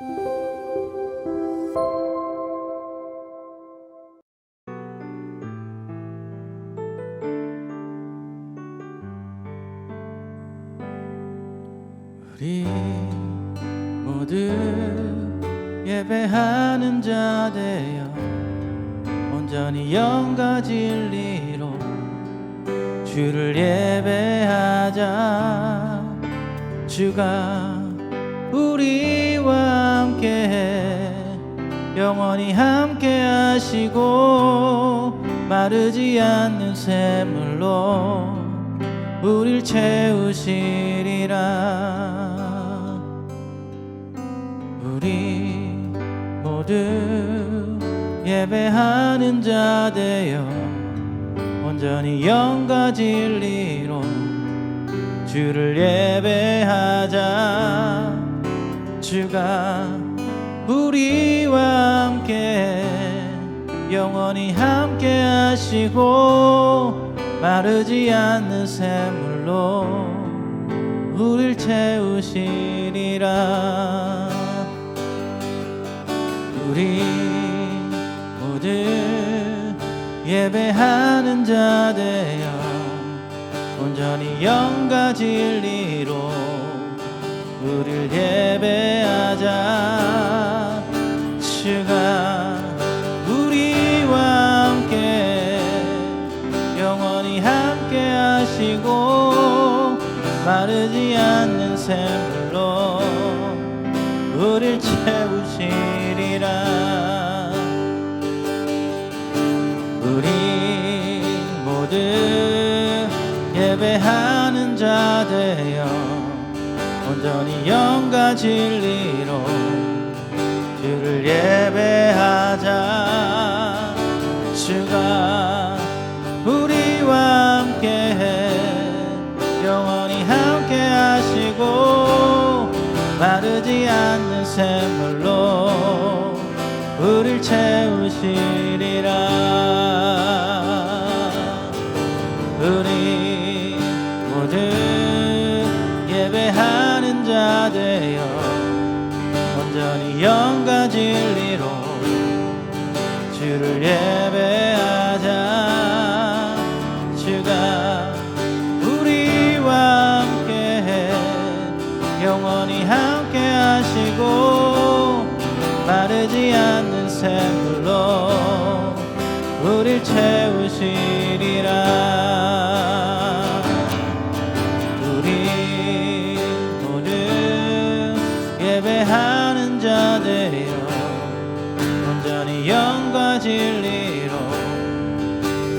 우리 모두 예배하는 자 되어 온전히 영과 진리로 주를 예배하자. 주가 우리와 함께해 영원히 함께 하시고 마르지 않는 샘물로 우릴 채우시리라. 우리 모두 예배하는 자 되어 온전히 영과 진리로 주를 예배하자. 주가 우리와 함께 영원히 함께 하시고 마르지 않는 샘물로 우릴 채우시리라. 우리 모두 예배하는 자 되어 온전히 영과 진리로 우릴 예배하자. 주가 우리와 함께 영원히 함께 하시고 마르지 않는 샘물로 우릴 채우시리라. 우리 모두 예배하는 자 되어 온전히 영과 진리로 주를 예배하자. 주가 우리와 함께해 영원히 함께 하시고 마르지 않는 샘물로 우릴 채우시리라. 우리 모두 예배하는 자 되어 온전히 영과 진리로 주를 예배하자. 주가 우리와 함께해 영원히 함께 하시고 마르지 않는 샘물로 우릴 채우시리라. 우리 모두 예배하는 자 되어 온전히 영과 진리로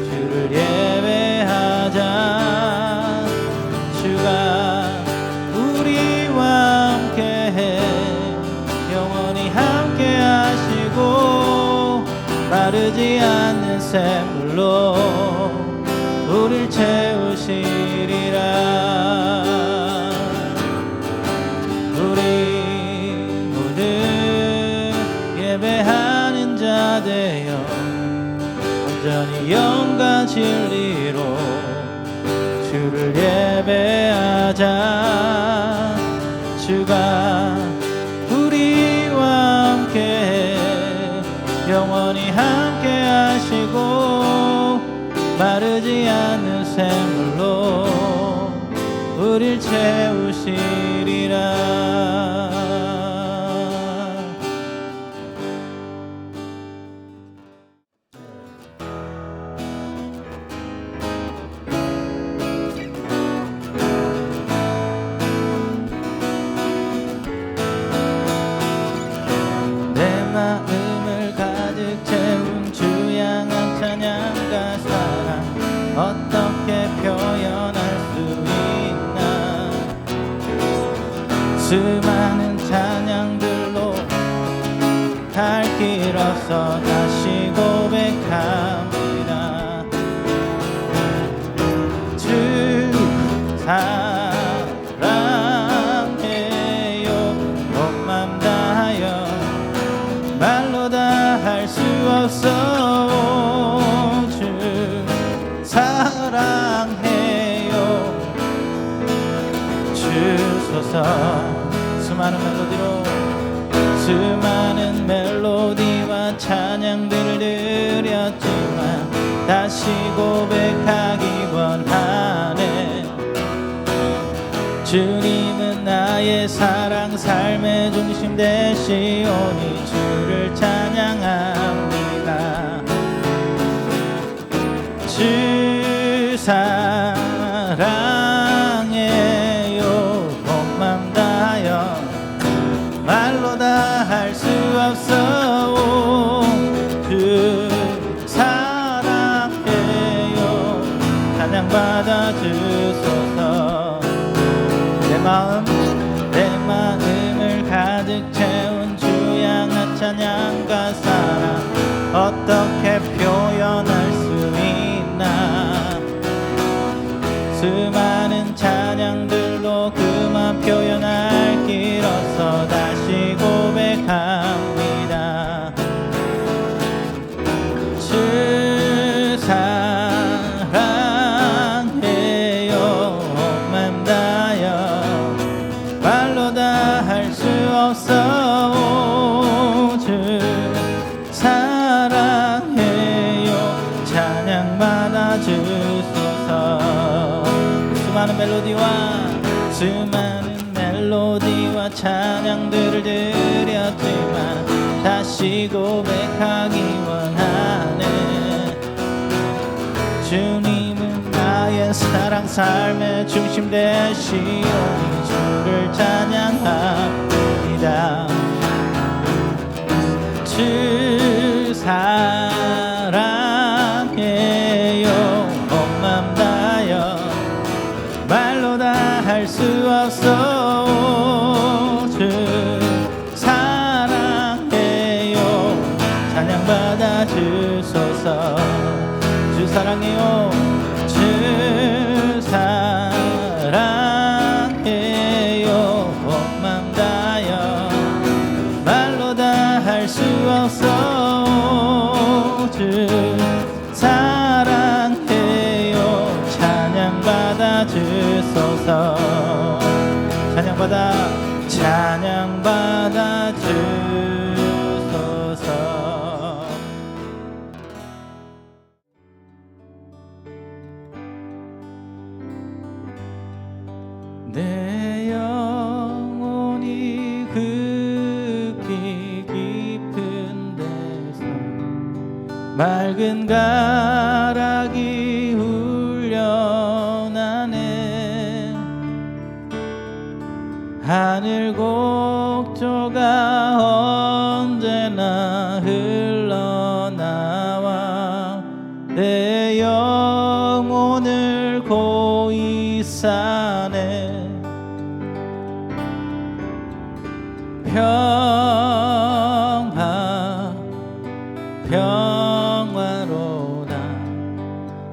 주를 예배하자. 주가 우리와 함께해 영원히 함께 하시고 마르지 않는 샘물로 우릴 채우시리라. 우리 모두 예배하는 자 되어 온전히 영과 진리로 주를 예배하자. 주가 우리와 함께 영원히 함께 하시고 마르지 않는 샘물로 우릴 채우시리라. 마음을 가득 채운 주 향한 찬양과 사랑 어떻게 표현할 수 있나. 수많은 찬양들로 갈 길 없어 다시 고백합니다. 주 사랑해요 온 맘 다하여 말로 다 할 수 없어. 주 사랑해요 주소서. 수많은 멜로디로 수많은 멜로디와 찬양들을 드렸지만 다시 고백하기 원하네. 주님은 나의 사랑 삶의 중심 되시오니 주를 찬양합니다. 주 사랑해요 온맘 다하여 말로 다 할 수 없어. 주 사랑해요 찬양받아 주소서. 내 마음을 가득 채운 주 향한 찬양과 사랑 어떻게 표현할 수 있나. 수많은 찬양들로 그만 표현할 길 없어 다시 고백합니다. 주 사랑해요 맘 다하여 말로 다 할 수 없어. 주 사랑해요 찬양받아 주소서. 수많은 멜로디와 찬양들을 드렸지만 다시 고백하기 원하네. 주님은 나의 사랑 삶의 중심 되시오니 주를 찬양합니다. 주 사랑해요 온 맘 다하여 말로 다 할 수 없어. 주 사랑해요 찬양받아 주소서. 주 사랑해요 주 사랑해요 온 맘 다하여 말로 다 할 수 없어. 주 사랑해요 찬양받아 주소서. 찬양받아 주소서. 내 영혼이 극히 깊은 데서 맑은 가락이 울려나네. 하늘 곡조가 언제나 흘러나와 내 영혼을 고이 싸네. 평화로다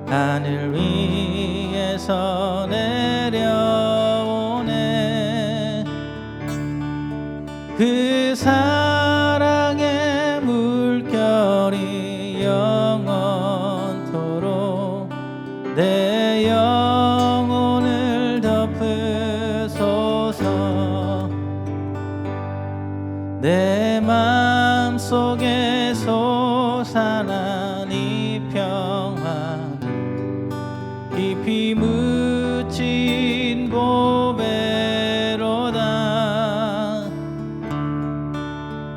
하늘 위에서 내려오네. 그 사랑의 물결이 영원토록 내 영혼을 덮으소서. 내 맘속에 솟아난 이 평화는 깊이 묻힌 보배로다.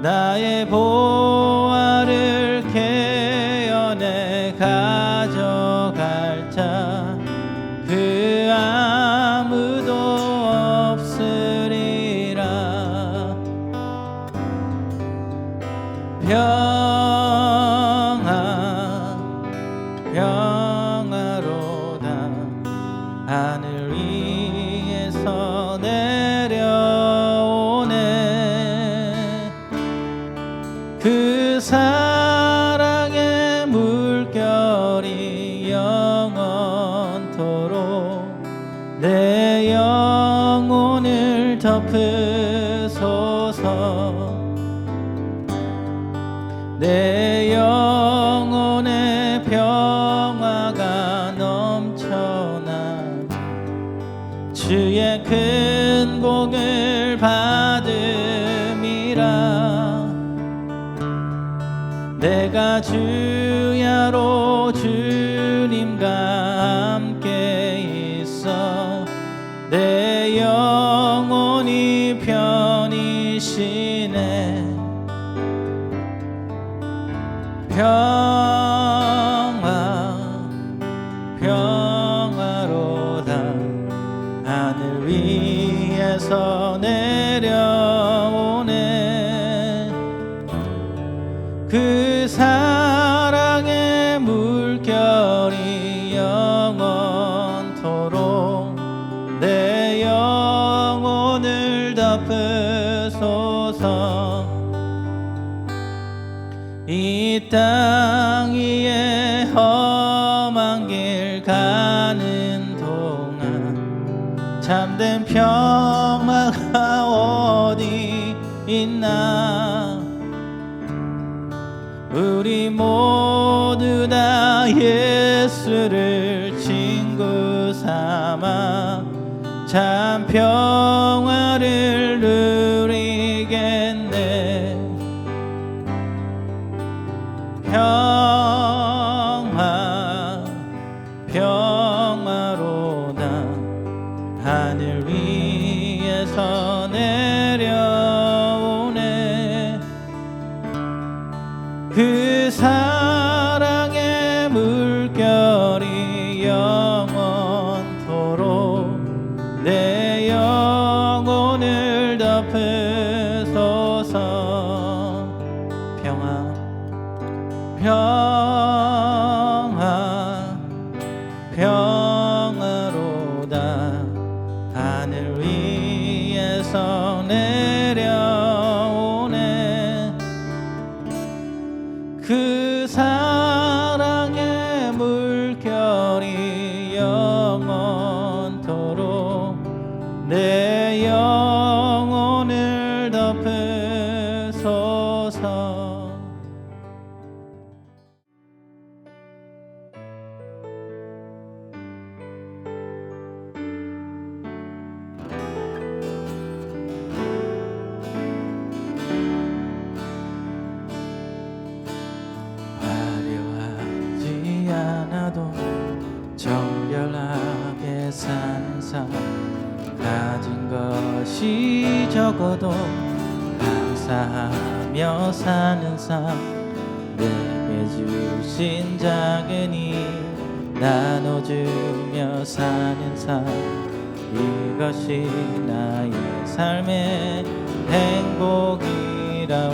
나의 보화를 캐어내 가져갈 자 그 아무도 없으리라. 평화로다 하늘 위에서 내려오네. 그 사랑의 물결이 영원토록 내 영혼을 덮으소서. 내 영혼의 평화가 넘쳐나 주의 큰 복을 받음이라. 내가 주야로 주님과 함께 있어 내 영혼이 편이시네. 평화로다 하늘 위에서 내려오네. 그 사랑의 물결이 영원토록 내 영혼을 덮으소서. 이 땅 위에 험한 길 가는 동안 참된 평화가 어디 있나. 우리 모두 다 예수를 친구 삼아 참 평화를 누리겠네. 평화로다 하늘 위에서 내려오네. 그 사랑의 물결이 영원토록 내 영혼을 덮으소서. 평화로다 하늘 위에서 내려오네. 그 사랑의 물결이 영원토록 내 영혼을 덮으소서. 않아도 정결하게 사는 삶, 가진 것이 적어도 감사하며 사는 삶, 내게 주신 작은 일 나눠주며 사는 삶, 이것이 나의 삶의 행복이라오.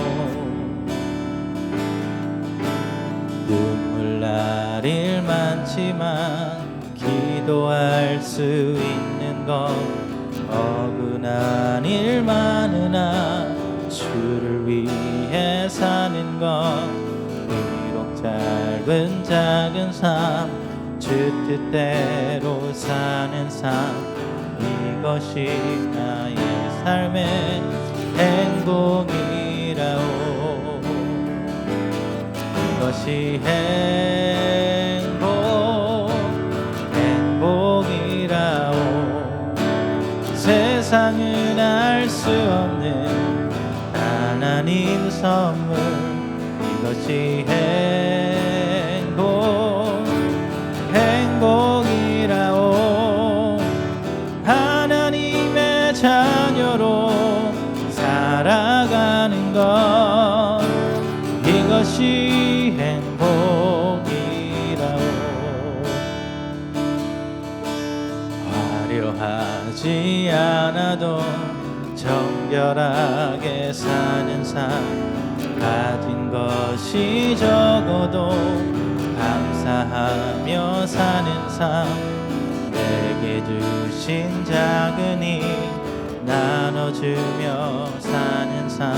눈물 날 일 많지만 기도할 수 있는 것, 어긋난 일 많으나 주를 위해 사는 것, 비록 짧은 작은 삶, 주 뜻대로 사는 삶, 이것이 나의 삶의 행복이라오. 이것이 행복이라오. 세상은 알 수 없는 하나님 선물, 이것이 행복이라오. 하나님의 자녀로 살아가는 것, 이것이 행복이라오. 화려하지 않아도 정결하게 사는 삶, 가진 것이 적어도 감사하며 사는 삶, 내게 주신 작은 일 나눠주며 사는 삶,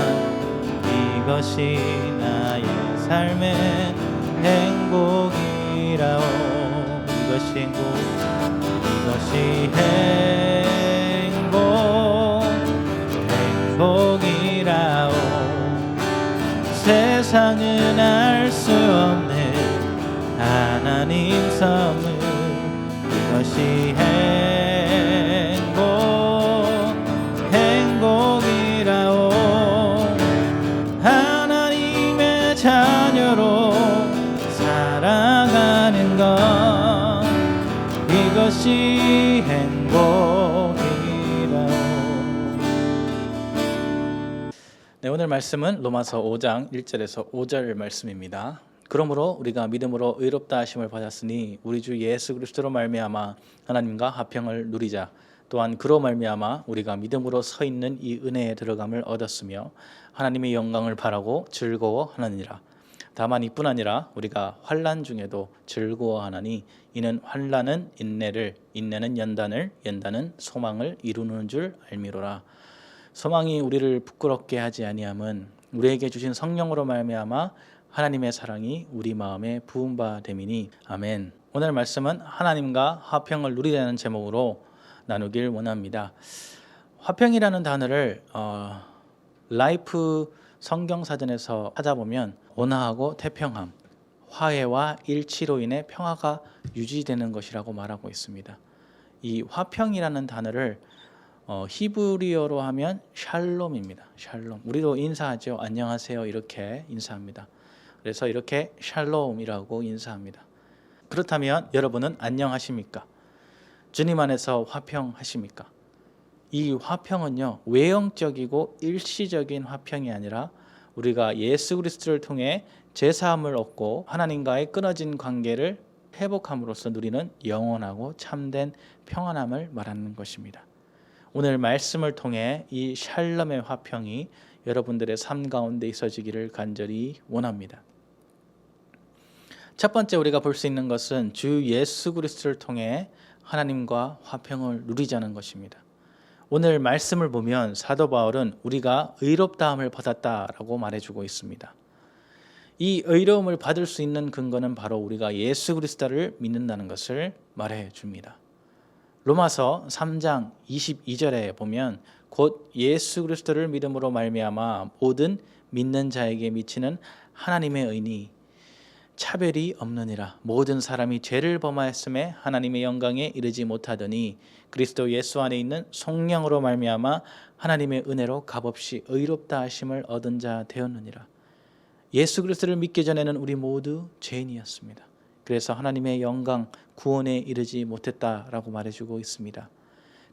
이것이 나의 삶의 행복이라오. 이것이 행복이라오. 세상은 알 수 없는 하나님 선물, 이것이 행복이라오. 하나님의 자녀로 이것이 행복이라오. 네, 오늘 말씀은 로마서 5장 1절에서 5절 말씀입니다. 그러므로 우리가 믿음으로 의롭다 하심을 받았으니 우리 주 예수 그리스도로 말미암아 하나님과 화평을 누리자. 또한 그로 말미암아 우리가 믿음으로 서 있는 이 은혜에 들어감을 얻었으며 하나님의 영광을 바라고 즐거워하느니라. 다만 이뿐 아니라 우리가 환난 중에도 즐거워하나니 이는 환난은 인내를, 인내는 연단을, 연단은 소망을 이루는 줄 알미로라. 소망이 우리를 부끄럽게 하지 아니함은 우리에게 주신 성령으로 말미암아 하나님의 사랑이 우리 마음에 부은 바 됨이니. 아멘. 오늘 말씀은 하나님과 화평을 누리라는 제목으로 나누길 원합니다. 화평이라는 단어를 라이프 성경사전에서 찾아보면 온화하고 태평함, 화해와 일치로 인해 평화가 유지되는 것이라고 말하고 있습니다. 이 화평이라는 단어를 히브리어로 하면 샬롬입니다. 샬롬. 우리도 인사하죠. 안녕하세요. 이렇게 인사합니다. 그래서 이렇게 샬롬이라고 인사합니다. 그렇다면 여러분은 안녕하십니까? 주님 안에서 화평하십니까? 이 화평은요, 외형적이고 일시적인 화평이 아니라 우리가 예수 그리스도를 통해 제사함을 얻고 하나님과의 끊어진 관계를 회복함으로써 누리는 영원하고 참된 평안함을 말하는 것입니다. 오늘 말씀을 통해 이 샬롬의 화평이 여러분들의 삶 가운데 있어지기를 간절히 원합니다. 첫 번째 우리가 볼 수 있는 것은 주 예수 그리스도를 통해 하나님과 화평을 누리자는 것입니다. 오늘 말씀을 보면 사도 바울은 우리가 의롭다함을 받았다라고 말해주고 있습니다. 이 의로움을 받을 수 있는 근거는 바로 우리가 예수 그리스도를 믿는다는 것을 말해줍니다. 로마서 3장 22절에 보면 곧 예수 그리스도를 믿음으로 말미암아 모든 믿는 자에게 미치는 하나님의 의니 차별이 없느니라. 모든 사람이 죄를 범하였음에 하나님의 영광에 이르지 못하더니 그리스도 예수 안에 있는 성령으로 말미암아 하나님의 은혜로 값없이 의롭다 하심을 얻은 자 되었느니라. 예수 그리스도를 믿기 전에는 우리 모두 죄인이었습니다. 그래서 하나님의 영광, 구원에 이르지 못했다라고 말해주고 있습니다.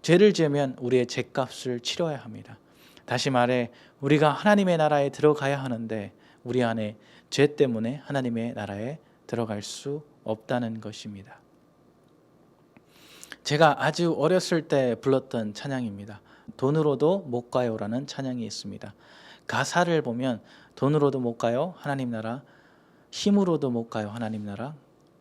죄를 지으면 우리의 죄값을 치러야 합니다. 다시 말해 우리가 하나님의 나라에 들어가야 하는데 우리 안에 죄 때문에 하나님의 나라에 들어갈 수 없다는 것입니다. 제가 아주 어렸을 때 불렀던 찬양입니다. 돈으로도 못 가요라는 찬양이 있습니다. 가사를 보면 돈으로도 못 가요 하나님 나라, 힘으로도 못 가요 하나님 나라,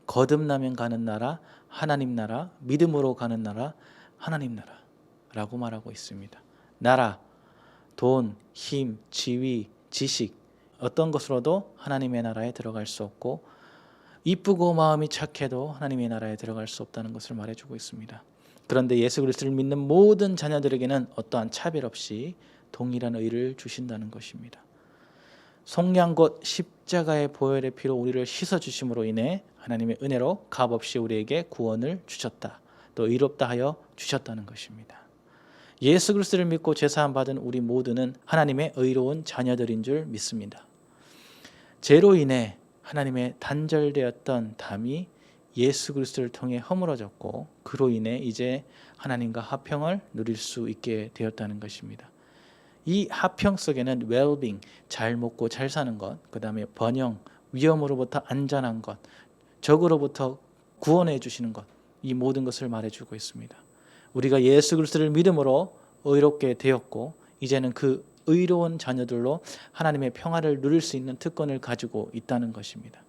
거듭나면 가는 나라 하나님 나라, 믿음으로 가는 나라 하나님 나라라고 말하고 있습니다. 나라, 돈, 힘, 지위, 지식 어떤 것으로도 하나님의 나라에 들어갈 수 없고 이쁘고 마음이 착해도 하나님의 나라에 들어갈 수 없다는 것을 말해주고 있습니다. 그런데 예수 그리스도를 믿는 모든 자녀들에게는 어떠한 차별 없이 동일한 의를 주신다는 것입니다. 속량 곧 십자가의 보혈의 피로 우리를 씻어주심으로 인해 하나님의 은혜로 값없이 우리에게 구원을 주셨다. 또 의롭다 하여 주셨다는 것입니다. 예수 그리스도를 믿고 제사함 받은 우리 모두는 하나님의 의로운 자녀들인 줄 믿습니다. 죄로 인해 하나님의 단절되었던 담이 예수 그리스도를 통해 허물어졌고 그로 인해 이제 하나님과 화평을 누릴 수 있게 되었다는 것입니다. 이 화평 속에는 well-being, 잘 먹고 잘 사는 것, 그 다음에 번영, 위험으로부터 안전한 것, 적으로부터 구원해 주시는 것, 이 모든 것을 말해주고 있습니다. 우리가 예수 그리스도를 믿음으로 의롭게 되었고 이제는 그 의로운 자녀들로 하나님의 평화를 누릴 수 있는 특권을 가지고 있다는 것입니다.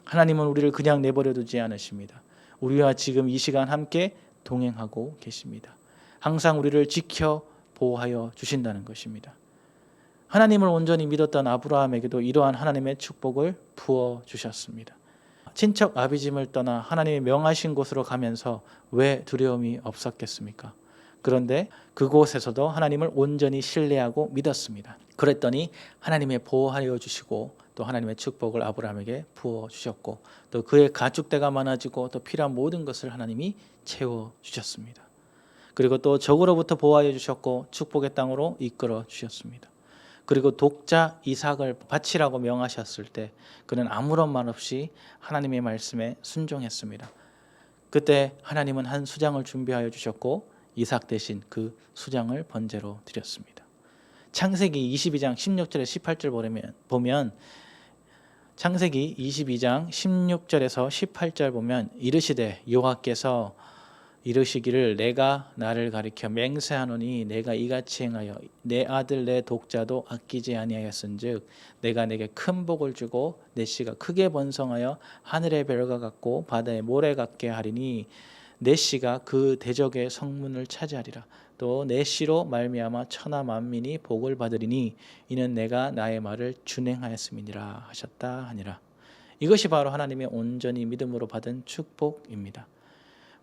하나님은 우리를 그냥 내버려 두지 않으십니다. 우리와 지금 이 시간 함께 동행하고 계십니다. 항상 우리를 지켜 보호하여 주신다는 것입니다. 하나님을 온전히 믿었던 아브라함에게도 이러한 하나님의 축복을 부어 주셨습니다. 친척 아비짐을 떠나 하나님의 명하신 곳으로 가면서 왜 두려움이 없었겠습니까? 그런데 그곳에서도 하나님을 온전히 신뢰하고 믿었습니다. 그랬더니 하나님의 보호하여 주시고 또 하나님의 축복을 아브라함에게 부어 주셨고 또 그의 가축대가 많아지고 또 필요한 모든 것을 하나님이 채워 주셨습니다. 그리고 또 적으로부터 보호하여 주셨고 축복의 땅으로 이끌어 주셨습니다. 그리고 독자 이삭을 바치라고 명하셨을 때 그는 아무런 말 없이 하나님의 말씀에 순종했습니다. 그때 하나님은 한 수장을 준비하여 주셨고 이삭 대신 그 수장을 번제로 드렸습니다. 창세기 22장 16절에서 18절 보면 창세기 22장 16절에서 18절 보면 이르시되 여호와께서 이르시기를 내가 나를 가리켜 맹세하노니 내가 이같이 행하여 내 아들 내 독자도 아끼지 아니하였은즉 내가 내게 큰 복을 주고 내 씨가 크게 번성하여 하늘의 별과 같고 바다의 모래 같게 하리니 내 씨가 그 대적의 성문을 차지하리라. 또 내 씨로 말미암아 천하 만민이 복을 받으리니 이는 내가 나의 말을 준행하였음이니라 하셨다 하니라. 이것이 바로 하나님의 온전히 믿음으로 받은 축복입니다.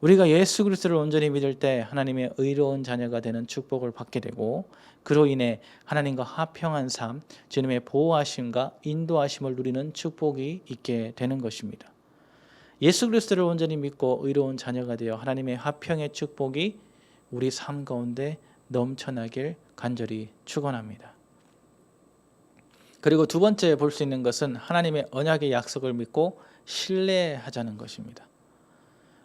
우리가 예수 그리스도를 온전히 믿을 때 하나님의 의로운 자녀가 되는 축복을 받게 되고 그로 인해 하나님과 화평한 삶, 주님의 보호하심과 인도하심을 누리는 축복이 있게 되는 것입니다. 예수 그리스도를 온전히 믿고 의로운 자녀가 되어 하나님의 화평의 축복이 우리 삶 가운데 넘쳐나길 간절히 축원합니다. 그리고 두 번째 볼 수 있는 것은 하나님의 언약의 약속을 믿고 신뢰하자는 것입니다.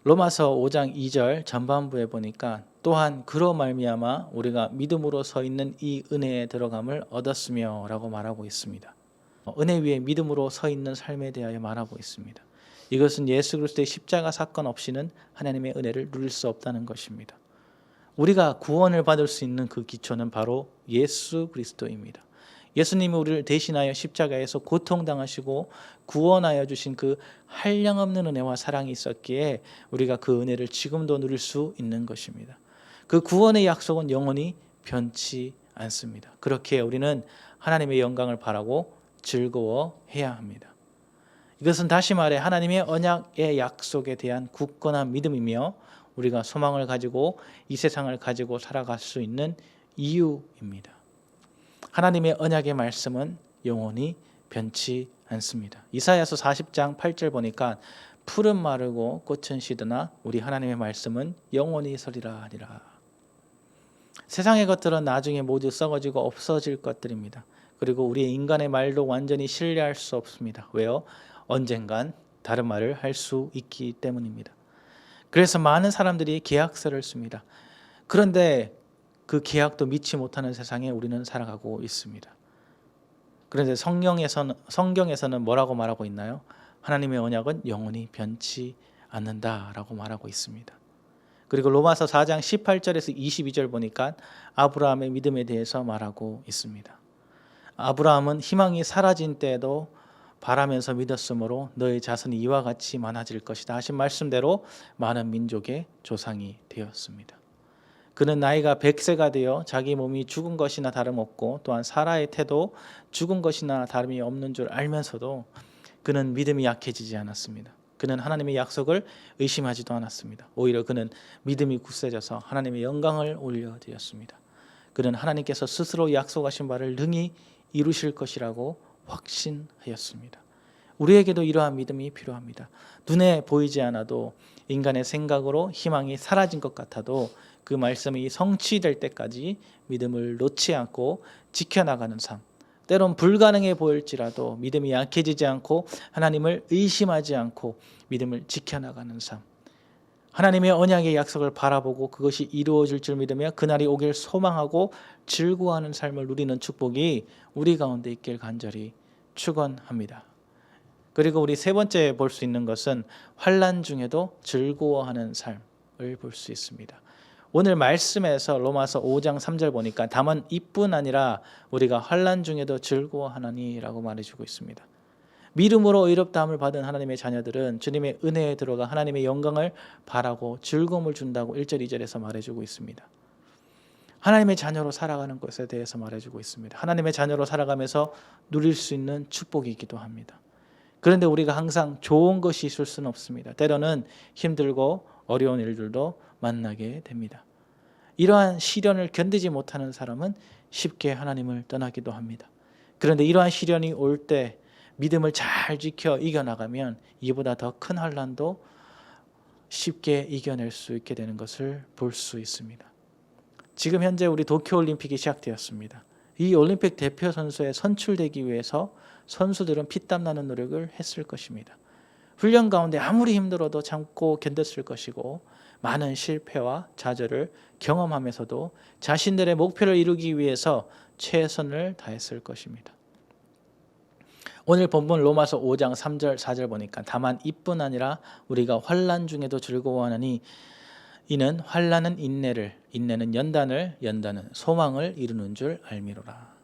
로마서 5장 2절 전반부에 보니까 또한 그로 말미암아 우리가 믿음으로 서 있는 이 은혜에 들어감을 얻었으며 라고 말하고 있습니다. 은혜 위에 믿음으로 서 있는 삶에 대하여 말하고 있습니다. 이것은 예수 그리스도의 십자가 사건 없이는 하나님의 은혜를 누릴 수 없다는 것입니다. 우리가 구원을 받을 수 있는 그 기초는 바로 예수 그리스도입니다. 예수님이 우리를 대신하여 십자가에서 고통당하시고 구원하여 주신 그 한량없는 은혜와 사랑이 있었기에 우리가 그 은혜를 지금도 누릴 수 있는 것입니다. 그 구원의 약속은 영원히 변치 않습니다. 그렇게 우리는 하나님의 영광을 바라고 즐거워해야 합니다. 이것은 다시 말해 하나님의 언약의 약속에 대한 굳건한 믿음이며 우리가 소망을 가지고 이 세상을 가지고 살아갈 수 있는 이유입니다. 하나님의 언약의 말씀은 영원히 변치 않습니다. 이사야서 40장 8절 보니까 풀은 마르고 꽃은 시드나 우리 하나님의 말씀은 영원히 서리라 하니라. 세상의 것들은 나중에 모두 썩어지고 없어질 것들입니다. 그리고 우리의 인간의 말도 완전히 신뢰할 수 없습니다. 왜요? 언젠간 다른 말을 할 수 있기 때문입니다. 그래서 많은 사람들이 계약서를 씁니다. 그런데 그 계약도 믿지 못하는 세상에 우리는 살아가고 있습니다. 그런데 성경에서는 뭐라고 말하고 있나요? 하나님의 언약은 영원히 변치 않는다라고 말하고 있습니다. 그리고 로마서 4장 18절에서 22절 보니까 아브라함의 믿음에 대해서 말하고 있습니다. 아브라함은 희망이 사라진 때에도 바라면서 믿었으므로 너의 자손이 이와 같이 많아질 것이다 하신 말씀대로 많은 민족의 조상이 되었습니다. 그는 나이가 100세가 되어 자기 몸이 죽은 것이나 다름없고 또한 사라의 태도 죽은 것이나 다름이 없는 줄 알면서도 그는 믿음이 약해지지 않았습니다. 그는 하나님의 약속을 의심하지도 않았습니다. 오히려 그는 믿음이 굳세져서 하나님의 영광을 올려드렸습니다. 그는 하나님께서 스스로 약속하신 바를 능히 이루실 것이라고 확신하였습니다. 우리에게도 이러한 믿음이 필요합니다. 눈에 보이지 않아도 인간의 생각으로 희망이 사라진 것 같아도 그 말씀이 성취될 때까지 믿음을 놓지 않고 지켜나가는 삶. 때론 불가능해 보일지라도 믿음이 약해지지 않고 하나님을 의심하지 않고 믿음을 지켜나가는 삶. 하나님의 언약의 약속을 바라보고 그것이 이루어질 줄 믿으며 그날이 오길 소망하고 즐거워하는 삶을 누리는 축복이 우리 가운데 있길 간절히 축원합니다. 그리고 우리 세 번째 볼 수 있는 것은 환난 중에도 즐거워하는 삶을 볼 수 있습니다. 오늘 말씀에서 로마서 5장 3절 보니까 다만 이뿐 아니라 우리가 환난 중에도 즐거워하나니라고 말해주고 있습니다. 믿음으로 의롭다함을 받은 하나님의 자녀들은 주님의 은혜에 들어가 하나님의 영광을 바라고 즐거움을 준다고 1절 2절에서 말해주고 있습니다. 하나님의 자녀로 살아가는 것에 대해서 말해주고 있습니다. 하나님의 자녀로 살아가면서 누릴 수 있는 축복이기도 합니다. 그런데 우리가 항상 좋은 것이 있을 수는 없습니다. 때로는 힘들고 어려운 일들도 만나게 됩니다. 이러한 시련을 견디지 못하는 사람은 쉽게 하나님을 떠나기도 합니다. 그런데 이러한 시련이 올 때 믿음을 잘 지켜 이겨나가면 이보다 더 큰 환난도 쉽게 이겨낼 수 있게 되는 것을 볼 수 있습니다. 지금 현재 우리 도쿄올림픽이 시작되었습니다. 이 올림픽 대표 선수에 선출되기 위해서 선수들은 피땀 나는 노력을 했을 것입니다. 훈련 가운데 아무리 힘들어도 참고 견뎠을 것이고 많은 실패와 좌절을 경험하면서도 자신들의 목표를 이루기 위해서 최선을 다했을 것입니다. 오늘 본문 로마서 5장 3절 4절 보니까 다만 이뿐 아니라 우리가 환난 중에도 즐거워하느니 이는 환난은 인내를, 인내는 연단을, 연단은 소망을 이루는 줄 알미로라.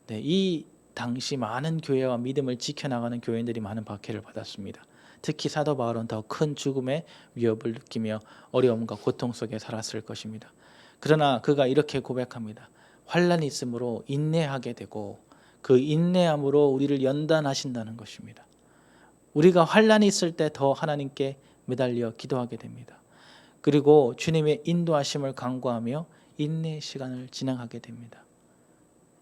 네, 이 당시 많은 교회와 믿음을 지켜나가는 교인들이 많은 박해를 받았습니다. 특히 사도 바울은 더 큰 죽음의 위협을 느끼며 어려움과 고통 속에 살았을 것입니다. 그러나 그가 이렇게 고백합니다. 환난이 있으므로 인내하게 되고 그 인내함으로 우리를 연단하신다는 것입니다. 우리가 환난이 있을 때 더 하나님께 매달려 기도하게 됩니다. 그리고 주님의 인도하심을 간구하며 인내의 시간을 진행하게 됩니다.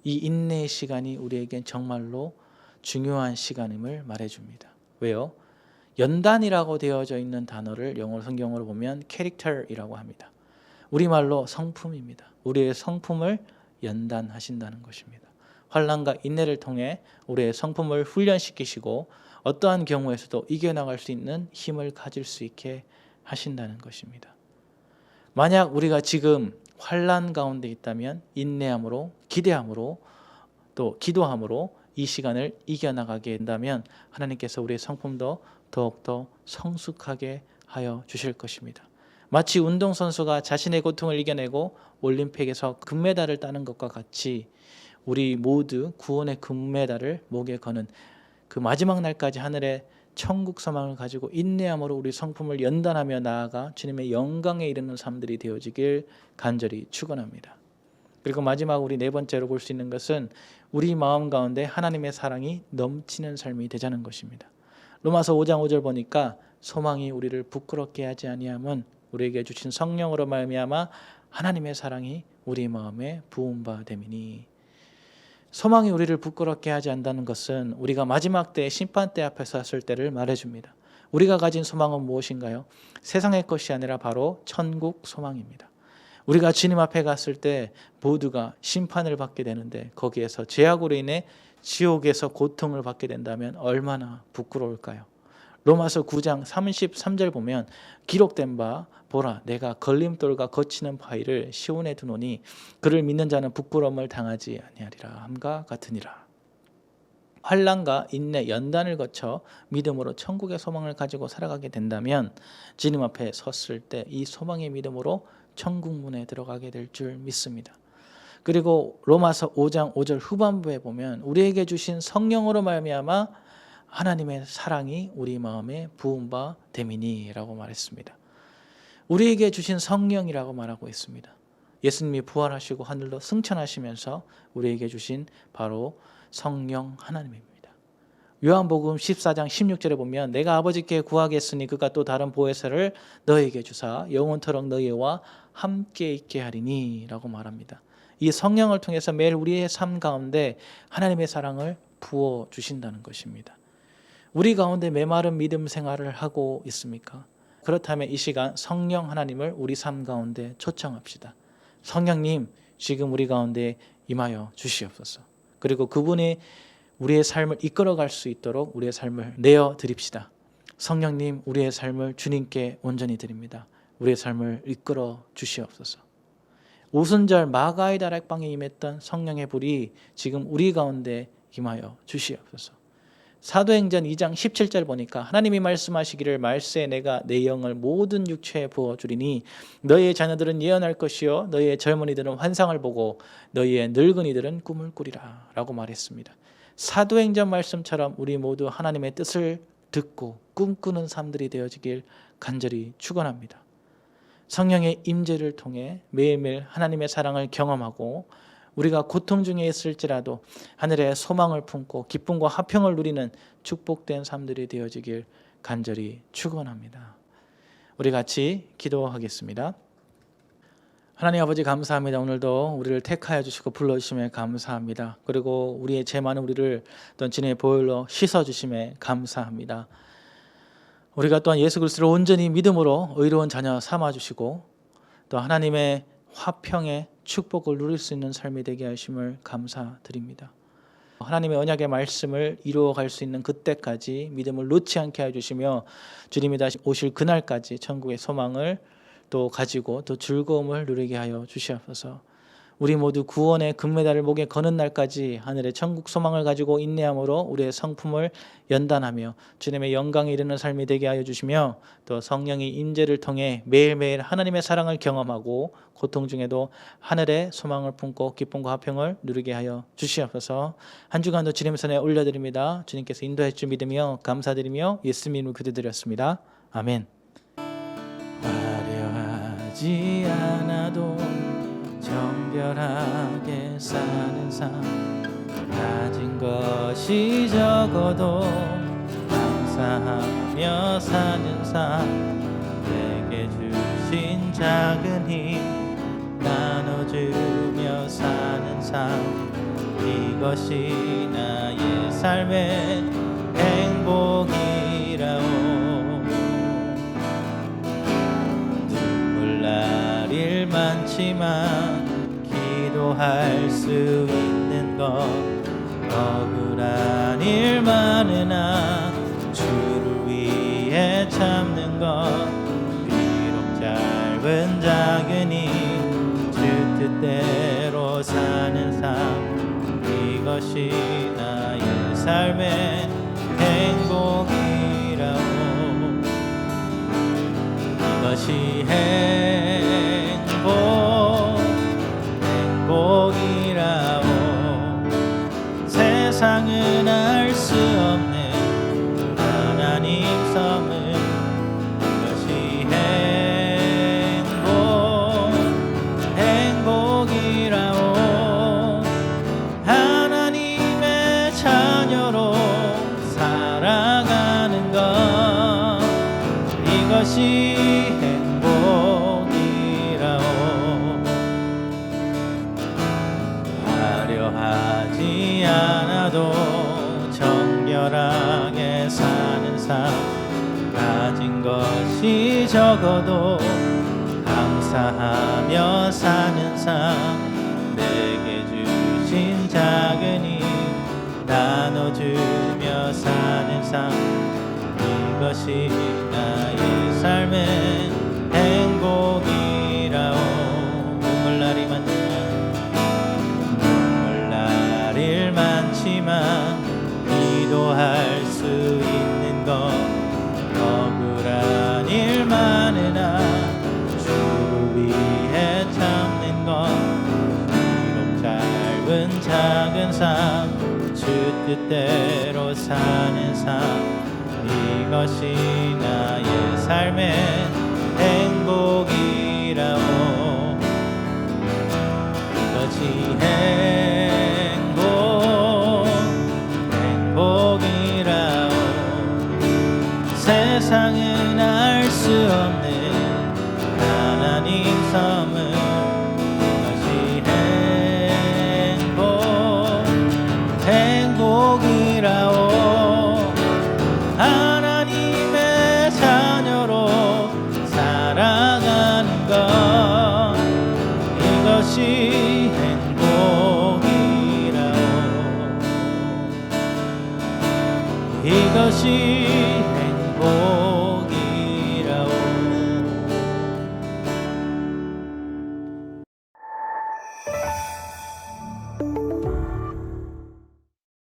이 인내의 시간이 우리에겐 정말로 중요한 시간임을 말해줍니다. 왜요? 연단이라고 되어져 있는 단어를 영어 성경으로 보면 캐릭터이라고 합니다. 우리말로 성품입니다. 우리의 성품을 연단하신다는 것입니다. 환난과 인내를 통해 우리의 성품을 훈련시키시고 어떠한 경우에서도 이겨나갈 수 있는 힘을 가질 수 있게 하신다는 것입니다. 만약 우리가 지금 환난 가운데 있다면 인내함으로, 기대함으로, 또 기도함으로 이 시간을 이겨나가게 된다면 하나님께서 우리의 성품도 더욱더 성숙하게 하여 주실 것입니다. 마치 운동선수가 자신의 고통을 이겨내고 올림픽에서 금메달을 따는 것과 같이 우리 모두 구원의 금메달을 목에 거는 그 마지막 날까지 하늘의 천국 소망을 가지고 인내함으로 우리 성품을 연단하며 나아가 주님의 영광에 이르는 삶들이 되어지길 간절히 축원합니다. 그리고 마지막 우리 네 번째로 볼 수 있는 것은 우리 마음 가운데 하나님의 사랑이 넘치는 삶이 되자는 것입니다. 로마서 5장 5절 보니까 소망이 우리를 부끄럽게 하지 아니함은 우리에게 주신 성령으로 말미암아 하나님의 사랑이 우리 마음에 부은 바 됨이니. 소망이 우리를 부끄럽게 하지 않는다는 것은 우리가 마지막 때 심판대 앞에 섰을 때를 말해줍니다. 우리가 가진 소망은 무엇인가요? 세상의 것이 아니라 바로 천국 소망입니다. 우리가 주님 앞에 갔을 때 모두가 심판을 받게 되는데 거기에서 죄악으로 인해 지옥에서 고통을 받게 된다면 얼마나 부끄러울까요? 로마서 9장 33절 보면 기록된 바 보라 내가 걸림돌과 거치는 바위를 시온에 두노니 그를 믿는 자는 부끄러움을 당하지 아니하리라 함과 같으니라. 환난과 인내, 연단을 거쳐 믿음으로 천국의 소망을 가지고 살아가게 된다면 주님 앞에 섰을 때 이 소망의 믿음으로 천국 문에 들어가게 될 줄 믿습니다. 그리고 로마서 5장 5절 후반부에 보면 우리에게 주신 성령으로 말미암아 하나님의 사랑이 우리 마음에 부은 바 됨이니라고 말했습니다. 우리에게 주신 성령이라고 말하고 있습니다. 예수님이 부활하시고 하늘로 승천하시면서 우리에게 주신 바로 성령 하나님입니다. 요한복음 14장 16절에 보면 내가 아버지께 구하겠으니 그가 또 다른 보혜사를 너에게 주사 영원토록 너희와 함께 있게 하리니 라고 말합니다. 이 성령을 통해서 매일 우리의 삶 가운데 하나님의 사랑을 부어주신다는 것입니다. 우리 가운데 메마른 믿음 생활을 하고 있습니까? 그렇다면 이 시간 성령 하나님을 우리 삶 가운데 초청합시다. 성령님 지금 우리 가운데 임하여 주시옵소서. 그리고 그분이 우리의 삶을 이끌어갈 수 있도록 우리의 삶을 내어드립시다. 성령님 우리의 삶을 주님께 온전히 드립니다. 우리의 삶을 이끌어 주시옵소서. 오순절 마가의 다락방에 임했던 성령의 불이 지금 우리 가운데 임하여 주시옵소서. 사도행전 2장 17절 보니까 하나님이 말씀하시기를 말세에 내가 내 영을 모든 육체에 부어주리니 너희의 자녀들은 예언할 것이요 너희의 젊은이들은 환상을 보고 너희의 늙은이들은 꿈을 꾸리라 라고 말했습니다. 사도행전 말씀처럼 우리 모두 하나님의 뜻을 듣고 꿈꾸는 삶들이 되어지길 간절히 축원합니다. 성령의 임재를 통해 매일매일 하나님의 사랑을 경험하고 우리가 고통 중에 있을지라도 하늘의 소망을 품고 기쁨과 화평을 누리는 축복된 삶들이 되어지길 간절히 축원합니다. 우리 같이 기도하겠습니다. 하나님 아버지 감사합니다. 오늘도 우리를 택하여 주시고 불러주심에 감사합니다. 그리고 우리의 죄 많은 우리를 또 진의 보혈로 씻어주심에 감사합니다. 우리가 또한 예수 그리스도를 온전히 믿음으로 의로운 자녀 삼아주시고 또 하나님의 화평의 축복을 누릴 수 있는 삶이 되게 하심을 감사드립니다. 하나님의 언약의 말씀을 이루어갈 수 있는 그때까지 믿음을 놓지 않게 해주시며 주님이 다시 오실 그날까지 천국의 소망을 또 가지고 또 즐거움을 누리게 하여 주시옵소서. 우리 모두 구원의 금메달을 목에 거는 날까지 하늘의 천국 소망을 가지고 인내함으로 우리의 성품을 연단하며 주님의 영광에 이르는 삶이 되게 하여 주시며 또 성령의 임재를 통해 매일매일 하나님의 사랑을 경험하고 고통 중에도 하늘의 소망을 품고 기쁨과 화평을 누리게 하여 주시옵소서. 한 주간도 주님 손에 올려드립니다. 주님께서 인도해 주 믿으며 감사드리며 예수님 이름으로 기도드렸습니다. 아멘. 화려하지 않아도 정결하게 사는 삶, 가진 것이 적어도 감사하며 사는 삶, 내게 주신 작은 힘 나눠주며 사는 삶, 이것이 나의 삶의 행복이라오. 눈물 날 일 많지만 기도할 수 있는 것, 억울한 일 많으나 주를 위해 참는 것, 비록 짧은 작은 힘 주 뜻대로 사는 삶, 이것이 나의 삶의 행복이라오. 이것이 행복이라오. 세상은 알 수 없는 하나님 섬은 이것이 행복이라오. 하나님의 자녀로 살아가는 것, 이것이 화려하지 않아도 정결하게 사는 삶, 가진 것이 적어도 감사하며 사는 삶, 내게 주신 작은 힘 나눠주며 사는 삶, 이것이 나의 삶의 행복이라오. 눈물 날이 많지만 기도할 수 있는 것, 억울한 일 많으나 주를 위해 참는 것, 비록 짧은 작은 삶 주 뜻대로 사는 삶, 이것이 나의 삶의 행복이라오. 이것이 행복이라오. 세상은 알 수 없는 하나님 섬은 이것이 행복이라오. 하나님의 자녀로 살아가는 것, 이것이 이것이 행복